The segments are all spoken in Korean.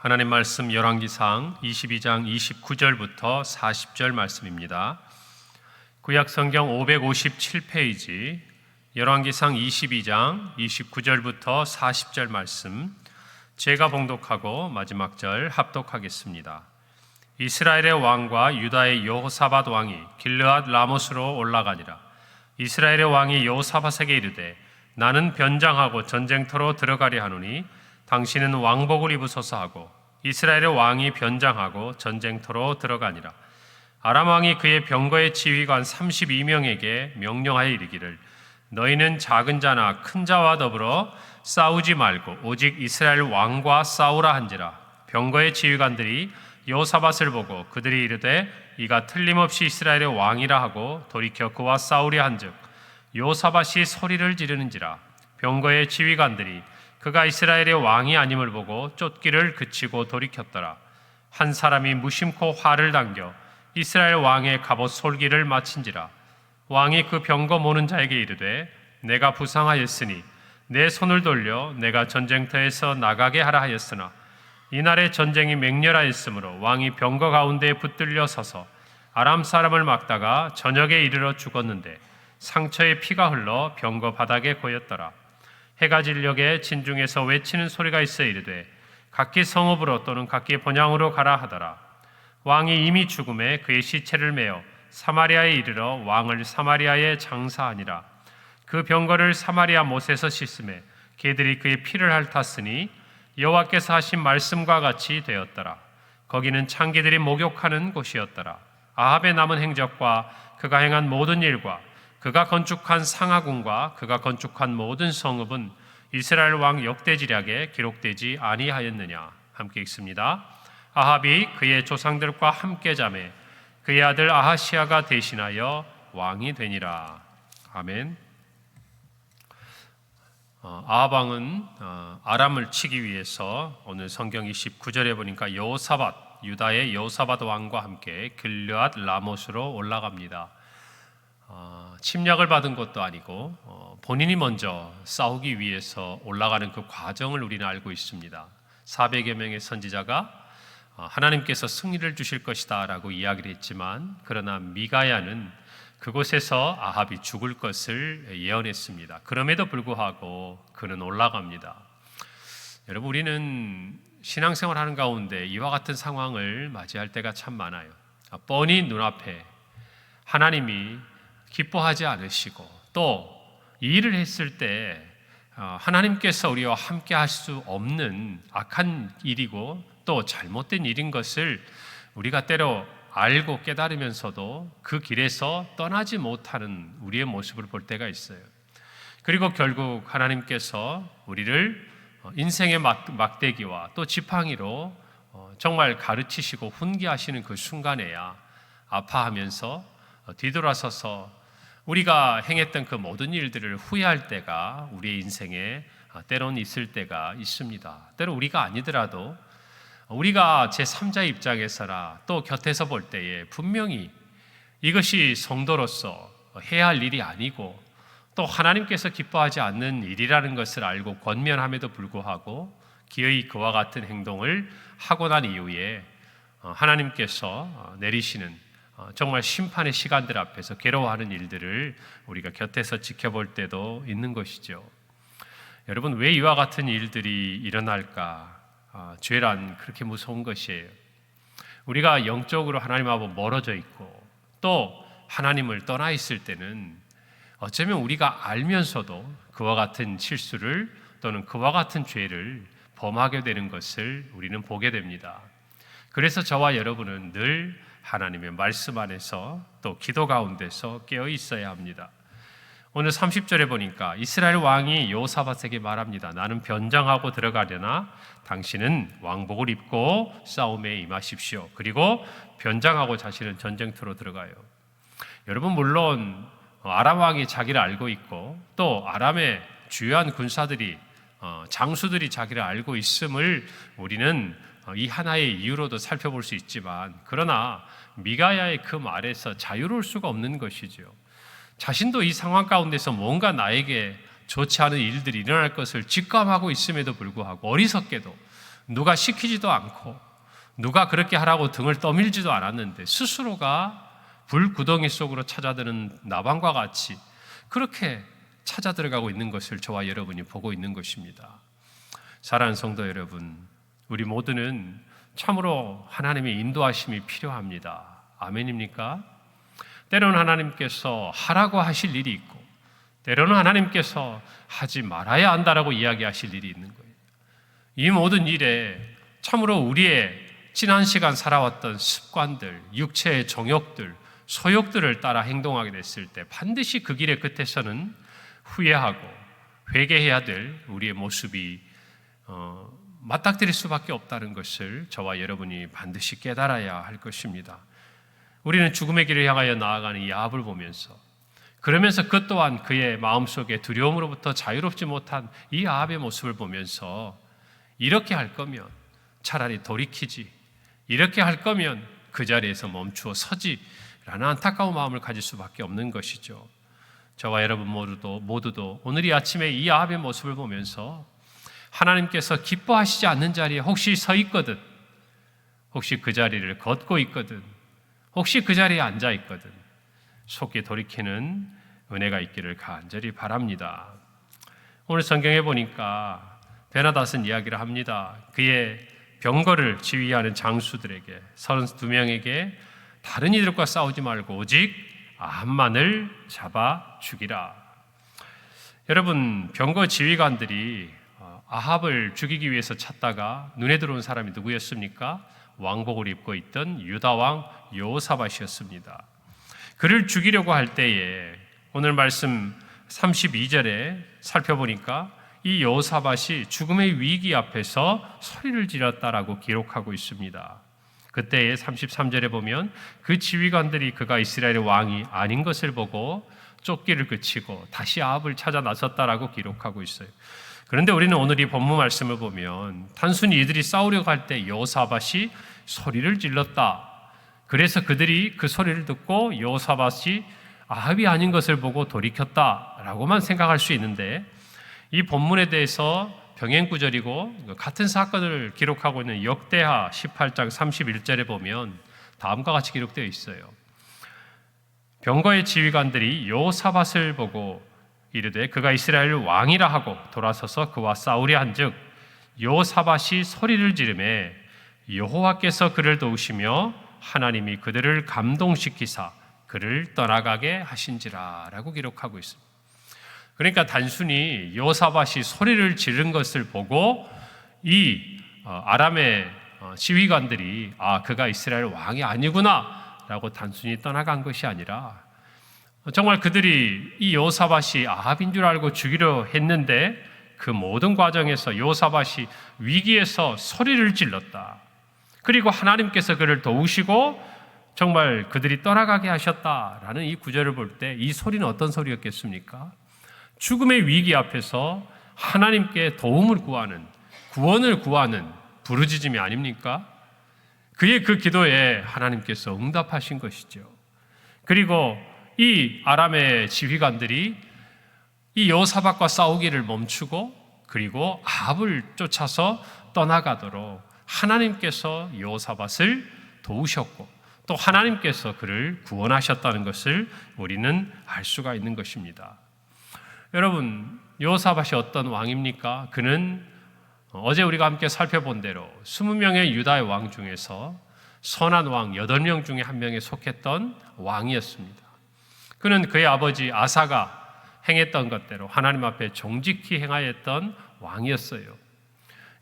하나님 말씀 열왕기상 22장 29절부터 40절 말씀입니다. 구약 성경 557페이지 열왕기상 22장 29절부터 40절 말씀 제가 봉독하고 마지막 절 합독하겠습니다. 이스라엘의 왕과 유다의 여호사밧 왕이 길르앗 라못으로 올라가니라. 이스라엘의 왕이 여호사밧에게 이르되 나는 변장하고 전쟁터로 들어가려 하노니 당신은 왕복을 입으소서 하고 이스라엘의 왕이 변장하고 전쟁터로 들어가니라. 아람 왕이 그의 병거의 지휘관 32명에게 명령하여 이르기를 너희는 작은 자나 큰 자와 더불어 싸우지 말고 오직 이스라엘 왕과 싸우라 한지라. 병거의 지휘관들이 여호사밧을 보고 그들이 이르되 이가 틀림없이 이스라엘의 왕이라 하고 돌이켜 그와 싸우려 한즉 여호사밧이 소리를 지르는지라. 병거의 지휘관들이 그가 이스라엘의 왕이 아님을 보고 쫓기를 그치고 돌이켰더라. 한 사람이 무심코 활을 당겨 이스라엘 왕의 갑옷 솔기를 마친지라. 왕이 그 병거 모는 자에게 이르되 내가 부상하였으니 내 손을 돌려 내가 전쟁터에서 나가게 하라 하였으나 이날의 전쟁이 맹렬하였으므로 왕이 병거 가운데에 붙들려 서서 아람 사람을 막다가 저녁에 이르러 죽었는데 상처에 피가 흘러 병거 바닥에 고였더라. 해가 질녘에 진중에서 외치는 소리가 있어 이르되 각기 성읍으로 또는 각기 본향으로 가라 하더라. 왕이 이미 죽음에 그의 시체를 메어 사마리아에 이르러 왕을 사마리아에 장사하니라. 그 병거를 사마리아 못에서 씻음에 개들이 그의 피를 핥았으니 여호와께서 하신 말씀과 같이 되었더라. 거기는 창기들이 목욕하는 곳이었더라. 아합의 남은 행적과 그가 행한 모든 일과 그가 건축한 상하궁과 그가 건축한 모든 성읍은 이스라엘 왕 역대지략에 기록되지 아니하였느냐. 함께 읽습니다. 아합이 그의 조상들과 함께 자매 그의 아들 아하시아가 대신하여 왕이 되니라. 아멘. 아합 왕은 아람을 치기 위해서 오늘 성경 29절에 보니까 여호사밧, 유다의 여호사밧 왕과 함께 길르앗 라못으로 올라갑니다. 침략을 받은 것도 아니고 본인이 먼저 싸우기 위해서 올라가는 그 과정을 우리는 알고 있습니다. 400여 명의 선지자가 하나님께서 승리를 주실 것이다 라고 이야기를 했지만 그러나 미가야는 그곳에서 아합이 죽을 것을 예언했습니다. 그럼에도 불구하고 그는 올라갑니다. 여러분, 우리는 신앙생활 하는 가운데 이와 같은 상황을 맞이할 때가 참 많아요. 뻔히 눈앞에 하나님이 기뻐하지 않으시고 또 이 일을 했을 때 하나님께서 우리와 함께 할 수 없는 악한 일이고 또 잘못된 일인 것을 우리가 때로 알고 깨달으면서도 그 길에서 떠나지 못하는 우리의 모습을 볼 때가 있어요. 그리고 결국 하나님께서 우리를 인생의 막대기와 또 지팡이로 정말 가르치시고 훈계하시는 그 순간에야 아파하면서 뒤돌아서서 우리가 행했던 그 모든 일들을 후회할 때가 우리의 인생에 때론 있을 때가 있습니다. 때로 우리가 아니더라도 우리가 제3자의 입장에서나 또 곁에서 볼 때에 분명히 이것이 성도로서 해야 할 일이 아니고 또 하나님께서 기뻐하지 않는 일이라는 것을 알고 권면함에도 불구하고 기어이 그와 같은 행동을 하고 난 이후에 하나님께서 내리시는 정말 심판의 시간들 앞에서 괴로워하는 일들을 우리가 곁에서 지켜볼 때도 있는 것이죠. 여러분, 왜 이와 같은 일들이 일어날까? 죄란 그렇게 무서운 것이에요. 우리가 영적으로 하나님하고 멀어져 있고 또 하나님을 떠나 있을 때는 어쩌면 우리가 알면서도 그와 같은 실수를 또는 그와 같은 죄를 범하게 되는 것을 우리는 보게 됩니다. 그래서 저와 여러분은 늘 하나님의 말씀 안에서 또 기도 가운데서 깨어 있어야 합니다. 오늘 30절에 보니까 이스라엘 왕이 여호사밧에게 말합니다. 나는 변장하고 들어가려나 당신은 왕복을 입고 싸움에 임하십시오. 그리고 변장하고 자신은 전쟁터로 들어가요. 여러분, 물론 아람 왕이 자기를 알고 있고 또 아람의 주요한 군사들이 장수들이 자기를 알고 있음을 우리는 이 하나의 이유로도 살펴볼 수 있지만 그러나 미가야의 그 말에서 자유로울 수가 없는 것이죠. 자신도 이 상황 가운데서 뭔가 나에게 좋지 않은 일들이 일어날 것을 직감하고 있음에도 불구하고 어리석게도 누가 시키지도 않고 누가 그렇게 하라고 등을 떠밀지도 않았는데 스스로가 불구덩이 속으로 찾아드는 나방과 같이 그렇게 찾아 들어가고 있는 것을 저와 여러분이 보고 있는 것입니다. 사랑하는 성도 여러분, 우리 모두는 참으로 하나님의 인도하심이 필요합니다. 아멘입니까? 때로는 하나님께서 하라고 하실 일이 있고 때로는 하나님께서 하지 말아야 한다라고 이야기하실 일이 있는 거예요. 이 모든 일에 참으로 우리의 지난 시간 살아왔던 습관들, 육체의 정욕들, 소욕들을 따라 행동하게 됐을 때 반드시 그 길의 끝에서는 후회하고 회개해야 될 우리의 모습이 맞닥뜨릴 수밖에 없다는 것을 저와 여러분이 반드시 깨달아야 할 것입니다. 우리는 죽음의 길을 향하여 나아가는 이 아합을 보면서 그러면서 그 또한 그의 마음속에 두려움으로부터 자유롭지 못한 이 아합의 모습을 보면서 이렇게 할 거면 차라리 돌이키지, 이렇게 할 거면 그 자리에서 멈추어 서지라는 안타까운 마음을 가질 수밖에 없는 것이죠. 저와 여러분 모두도 오늘 이 아침에 이 아합의 모습을 보면서 하나님께서 기뻐하시지 않는 자리에 혹시 서 있거든, 혹시 그 자리를 걷고 있거든, 혹시 그 자리에 앉아 있거든 속히 돌이키는 은혜가 있기를 간절히 바랍니다. 오늘 성경에 보니까 베나닷은 이야기를 합니다. 그의 병거를 지휘하는 장수들에게 32명에게 다른 이들과 싸우지 말고 오직 아합만을 잡아 죽이라. 여러분, 병거 지휘관들이 아합을 죽이기 위해서 찾다가 눈에 들어온 사람이 누구였습니까? 왕복을 입고 있던 유다 왕 여호사밧이었습니다. 그를 죽이려고 할 때에 오늘 말씀 32절에 살펴보니까 이 여호사밧이 죽음의 위기 앞에서 소리를 지렀다라고 기록하고 있습니다. 그때의 33절에 보면 그 지휘관들이 그가 이스라엘의 왕이 아닌 것을 보고 쫓기를 그치고 다시 아합을 찾아 나섰다라고 기록하고 있어요. 그런데 우리는 오늘 이 본문 말씀을 보면 단순히 이들이 싸우려고 할 때 여호사밧이 소리를 질렀다. 그래서 그들이 그 소리를 듣고 여호사밧이 아합이 아닌 것을 보고 돌이켰다라고만 생각할 수 있는데 이 본문에 대해서 병행구절이고 같은 사건을 기록하고 있는 역대하 18장 31절에 보면 다음과 같이 기록되어 있어요. 병거의 지휘관들이 여호사밧을 보고 이르되 그가 이스라엘 왕이라 하고 돌아서서 그와 싸우려 한즉 여호사밧이 소리를 지르매 여호와께서 그를 도우시며 하나님이 그들을 감동시키사 그를 떠나가게 하신지라 라고 기록하고 있습니다. 그러니까 단순히 여호사밧이 소리를 지른 것을 보고 이 아람의 지휘관들이 그가 이스라엘 왕이 아니구나 라고 단순히 떠나간 것이 아니라 정말 그들이 이 여호사밧이 아합인 줄 알고 죽이려 했는데 그 모든 과정에서 여호사밧이 위기에서 소리를 질렀다. 그리고 하나님께서 그를 도우시고 정말 그들이 떠나가게 하셨다라는 이 구절을 볼 때 이 소리는 어떤 소리였겠습니까? 죽음의 위기 앞에서 하나님께 도움을 구하는, 구원을 구하는 부르짖음이 아닙니까? 그의 그 기도에 하나님께서 응답하신 것이죠. 그리고 이 아람의 지휘관들이 이 여호사밧과 싸우기를 멈추고 그리고 아합을 쫓아서 떠나가도록 하나님께서 여호사밧을 도우셨고 또 하나님께서 그를 구원하셨다는 것을 우리는 알 수가 있는 것입니다. 여러분, 여호사밧이 어떤 왕입니까? 그는 어제 우리가 함께 살펴본 대로 20명의 유다의 왕 중에서 선한 왕 8명 중에 한 명에 속했던 왕이었습니다. 그는 그의 아버지 아사가 행했던 것대로 하나님 앞에 정직히 행하였던 왕이었어요.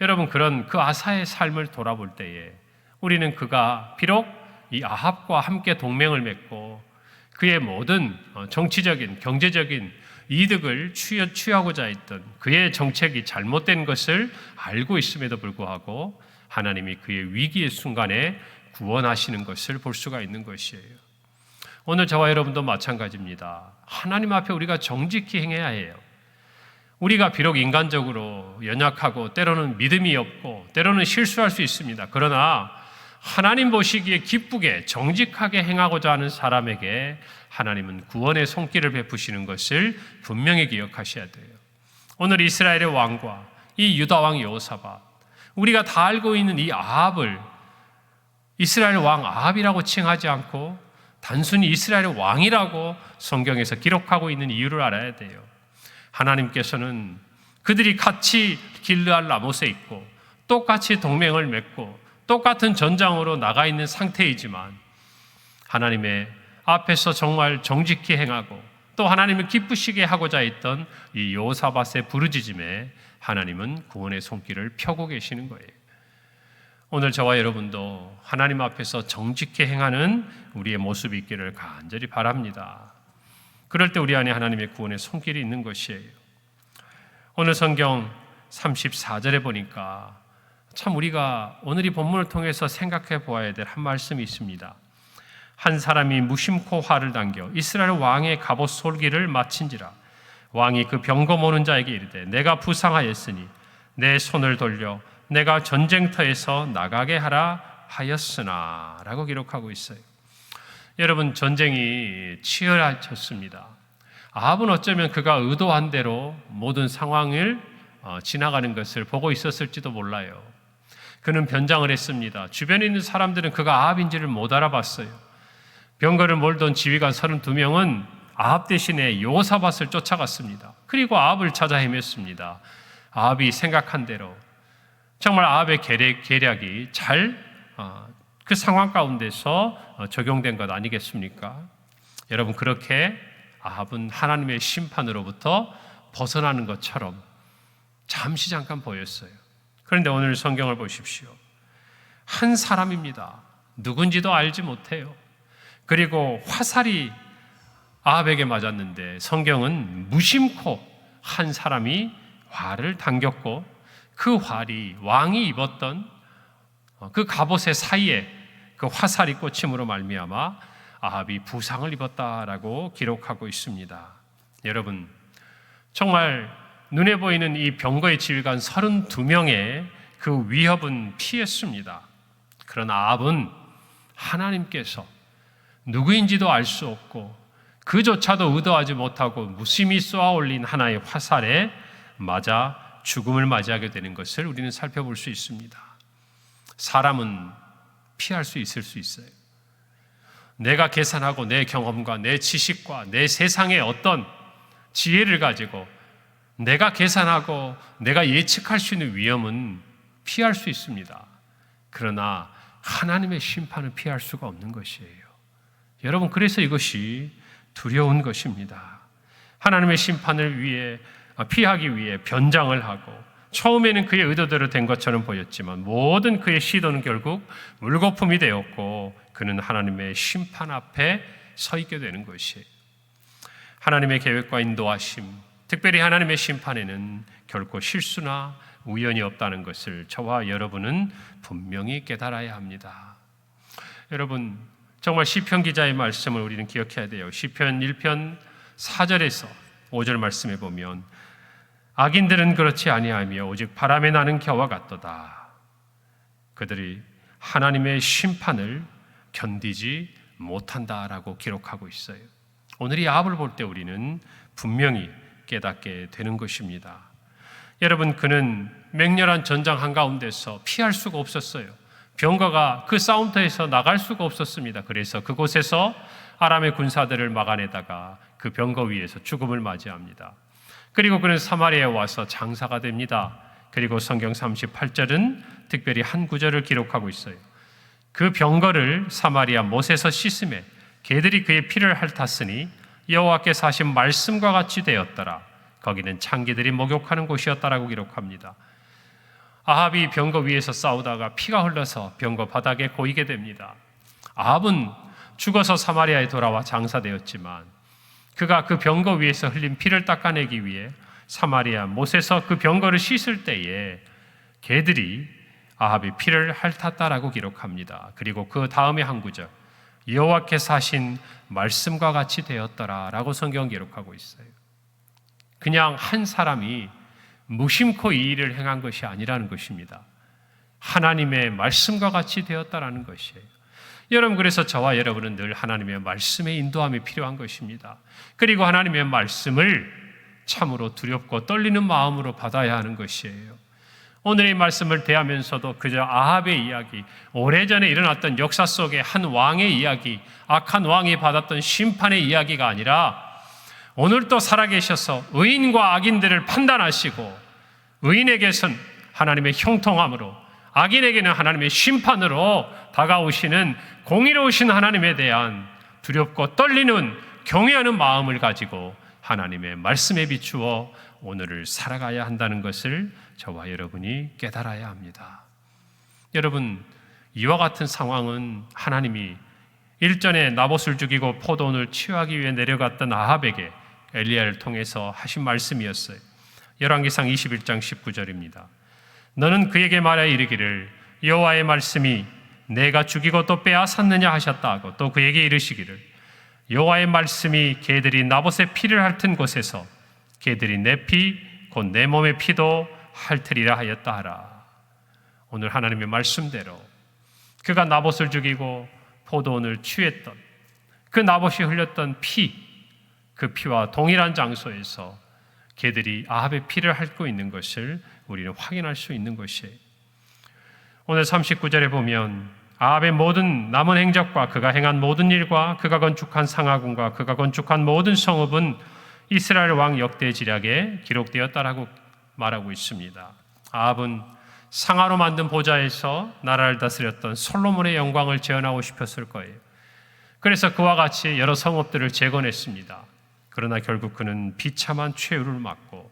여러분, 그런 그 아사의 삶을 돌아볼 때에 우리는 그가 비록 이 아합과 함께 동맹을 맺고 그의 모든 정치적인, 경제적인 이득을 취하고자 했던 그의 정책이 잘못된 것을 알고 있음에도 불구하고 하나님이 그의 위기의 순간에 구원하시는 것을 볼 수가 있는 것이에요. 오늘 저와 여러분도 마찬가지입니다. 하나님 앞에 우리가 정직히 행해야 해요. 우리가 비록 인간적으로 연약하고 때로는 믿음이 없고 때로는 실수할 수 있습니다. 그러나 하나님 보시기에 기쁘게 정직하게 행하고자 하는 사람에게 하나님은 구원의 손길을 베푸시는 것을 분명히 기억하셔야 돼요. 오늘 이스라엘의 왕과 이 유다 왕 여호사밧, 우리가 다 알고 있는 이 아합을 이스라엘 왕 아합이라고 칭하지 않고 단순히 이스라엘 왕이라고 성경에서 기록하고 있는 이유를 알아야 돼요. 하나님께서는 그들이 같이 길르앗 라못에 있고 똑같이 동맹을 맺고 똑같은 전장으로 나가 있는 상태이지만 하나님의 앞에서 정말 정직히 행하고 또 하나님을 기쁘시게 하고자 했던 이 여호사밧의 부르짖음에 하나님은 구원의 손길을 펴고 계시는 거예요. 오늘 저와 여러분도 하나님 앞에서 정직히 행하는 우리의 모습이 있기를 간절히 바랍니다. 그럴 때 우리 안에 하나님의 구원의 손길이 있는 것이에요. 오늘 성경 34절에 보니까 참 우리가 오늘 이 본문을 통해서 생각해 보아야 될 한 말씀이 있습니다. 한 사람이 무심코 활을 당겨 이스라엘 왕의 갑옷 솔기를 마친지라. 왕이 그 병거 모는 자에게 이르되 내가 부상하였으니 내 손을 돌려 내가 전쟁터에서 나가게 하라 하였으나 라고 기록하고 있어요. 여러분, 전쟁이 치열해졌습니다. 아합은 어쩌면 그가 의도한 대로 모든 상황을 지나가는 것을 보고 있었을지도 몰라요. 그는 변장을 했습니다. 주변에 있는 사람들은 그가 아합인지를 못 알아봤어요. 병거를 몰던 지휘관 32명은 아합 대신에 여호사밧을 쫓아갔습니다. 그리고 아합을 찾아 헤맸습니다. 아합이 생각한 대로 정말 아합의 계략이 잘 그 상황 가운데서 적용된 것 아니겠습니까? 여러분, 그렇게 아합은 하나님의 심판으로부터 벗어나는 것처럼 잠시 잠깐 보였어요. 그런데 오늘 성경을 보십시오. 한 사람입니다. 누군지도 알지 못해요. 그리고 화살이 아합에게 맞았는데 성경은 무심코 한 사람이 활을 당겼고 그 활이 왕이 입었던 그 갑옷의 사이에 그 화살이 꽂힘으로 말미암아 아합이 부상을 입었다라고 기록하고 있습니다. 여러분, 정말 눈에 보이는 이 병거의 지휘관 32명의 그 위협은 피했습니다. 그러나 아합은 하나님께서 누구인지도 알 수 없고 그조차도 의도하지 못하고 무심히 쏘아 올린 하나의 화살에 맞아 죽음을 맞이하게 되는 것을 우리는 살펴볼 수 있습니다. 사람은 피할 수 있어요. 내가 계산하고 내 경험과 내 지식과 내 세상의 어떤 지혜를 가지고 내가 계산하고 내가 예측할 수 있는 위험은 피할 수 있습니다. 그러나 하나님의 심판은 피할 수가 없는 것이에요. 여러분, 그래서 이것이 두려운 것입니다. 하나님의 심판을 피하기 위해 변장을 하고 처음에는 그의 의도대로 된 것처럼 보였지만 모든 그의 시도는 결국 물거품이 되었고 그는 하나님의 심판 앞에 서 있게 되는 것이에요. 하나님의 계획과 인도하심, 특별히 하나님의 심판에는 결코 실수나 우연이 없다는 것을 저와 여러분은 분명히 깨달아야 합니다. 여러분, 정말 시편 기자의 말씀을 우리는 기억해야 돼요. 시편 1편 4절에서 5절 말씀에 보면 악인들은 그렇지 아니하며 오직 바람에 나는 겨와 같도다. 그들이 하나님의 심판을 견디지 못한다라고 기록하고 있어요. 오늘 이 아합을 볼 때 우리는 분명히 깨닫게 되는 것입니다. 여러분, 그는 맹렬한 전장 한가운데서 피할 수가 없었어요. 병거가 그 싸움터에서 나갈 수가 없었습니다. 그래서 그곳에서 아람의 군사들을 막아내다가 그 병거 위에서 죽음을 맞이합니다. 그리고 그는 사마리아에 와서 장사가 됩니다. 그리고 성경 38절은 특별히 한 구절을 기록하고 있어요. 그 병거를 사마리아 못에서 씻음에 개들이 그의 피를 핥았으니 여호와께서 하신 말씀과 같이 되었더라. 거기는 창기들이 목욕하는 곳이었다라고 기록합니다. 아합이 병거 위에서 싸우다가 피가 흘러서 병거 바닥에 고이게 됩니다. 아합은 죽어서 사마리아에 돌아와 장사되었지만 그가 그 병거 위에서 흘린 피를 닦아내기 위해 사마리아 못에서 그 병거를 씻을 때에 개들이 아합의 피를 핥았다라고 기록합니다. 그리고 그 다음에 한 구절, 여호와께서 하신 말씀과 같이 되었더라라고 성경 기록하고 있어요. 그냥 한 사람이 무심코 이 일을 행한 것이 아니라는 것입니다. 하나님의 말씀과 같이 되었다라는 것이에요. 여러분, 그래서 저와 여러분은 늘 하나님의 말씀의 인도함이 필요한 것입니다. 그리고 하나님의 말씀을 참으로 두렵고 떨리는 마음으로 받아야 하는 것이에요. 오늘의 말씀을 대하면서도 그저 아합의 이야기, 오래전에 일어났던 역사 속의 한 왕의 이야기, 악한 왕이 받았던 심판의 이야기가 아니라 오늘도 살아계셔서 의인과 악인들을 판단하시고 의인에게선 하나님의 형통함으로 악인에게는 하나님의 심판으로 다가오시는 공의로우신 하나님에 대한 두렵고 떨리는 경외하는 마음을 가지고 하나님의 말씀에 비추어 오늘을 살아가야 한다는 것을 저와 여러분이 깨달아야 합니다. 여러분, 이와 같은 상황은 하나님이 일전에 나봇을 죽이고 포도원을 치유하기 위해 내려갔던 아합에게 엘리야를 통해서 하신 말씀이었어요. 열왕기상 21장 19절입니다. 너는 그에게 말하여 이르기를 여호와의 말씀이 내가 죽이고 또 빼앗았느냐 하셨다 하고 또 그에게 이르시기를 여호와의 말씀이 개들이 나봇의 피를 핥은 곳에서 개들이 내 피 곧 내 몸의 피도 핥으리라 하였다 하라. 오늘 하나님의 말씀대로 그가 나봇을 죽이고 포도원을 취했던 그 나봇이 흘렸던 피, 그 피와 동일한 장소에서 개들이 아합의 피를 핥고 있는 것을 우리는 확인할 수 있는 것이에요. 오늘 39절에 보면 아합의 모든 남은 행적과 그가 행한 모든 일과 그가 건축한 상하궁과 그가 건축한 모든 성읍은 이스라엘 왕 역대지략에 기록되었다라고 말하고 있습니다. 아합은 상아로 만든 보좌에서 나라를 다스렸던 솔로몬의 영광을 재현하고 싶었을 거예요. 그래서 그와 같이 여러 성읍들을 재건했습니다. 그러나 결국 그는 비참한 최후를 맞고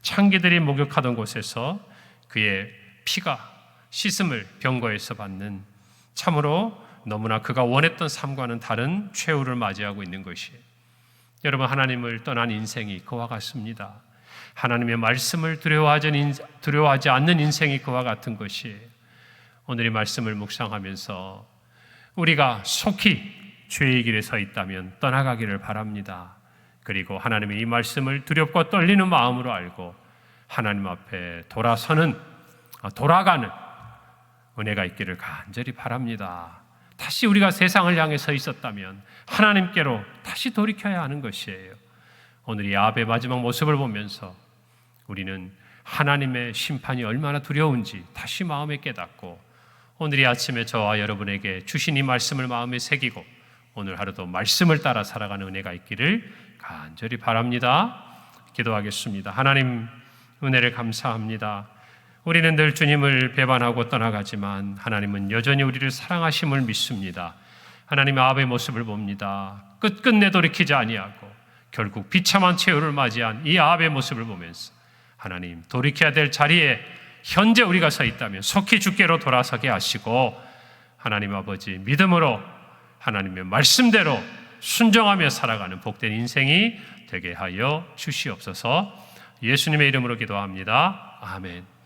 창기들이 목욕하던 곳에서 그의 피가 씻음을 병거에서 받는 참으로 너무나 그가 원했던 삶과는 다른 최후를 맞이하고 있는 것이에요. 여러분, 하나님을 떠난 인생이 그와 같습니다. 하나님의 말씀을 두려워하지 않는 인생이 그와 같은 것이에요. 오늘 이 말씀을 묵상하면서 우리가 속히 죄의 길에 서 있다면 떠나가기를 바랍니다. 그리고 하나님의 이 말씀을 두렵고 떨리는 마음으로 알고 하나님 앞에 돌아가는 은혜가 있기를 간절히 바랍니다. 다시 우리가 세상을 향해 서 있었다면 하나님께로 다시 돌이켜야 하는 것이에요. 오늘 이 아합의 마지막 모습을 보면서 우리는 하나님의 심판이 얼마나 두려운지 다시 마음에 깨닫고 오늘 이 아침에 저와 여러분에게 주신 이 말씀을 마음에 새기고 오늘 하루도 말씀을 따라 살아가는 은혜가 있기를 간절히 바랍니다. 기도하겠습니다. 하나님, 은혜를 감사합니다. 우리는 늘 주님을 배반하고 떠나가지만 하나님은 여전히 우리를 사랑하심을 믿습니다. 하나님, 아합의 모습을 봅니다. 끝끝내 돌이키지 아니하고 결국 비참한 최후를 맞이한 이 아합의 모습을 보면서 하나님, 돌이켜야 될 자리에 현재 우리가 서 있다면 속히 주께로 돌아서게 하시고 하나님 아버지, 믿음으로 하나님의 말씀대로 순종하며 살아가는 복된 인생이 되게 하여 주시옵소서. 예수님의 이름으로 기도합니다. 아멘.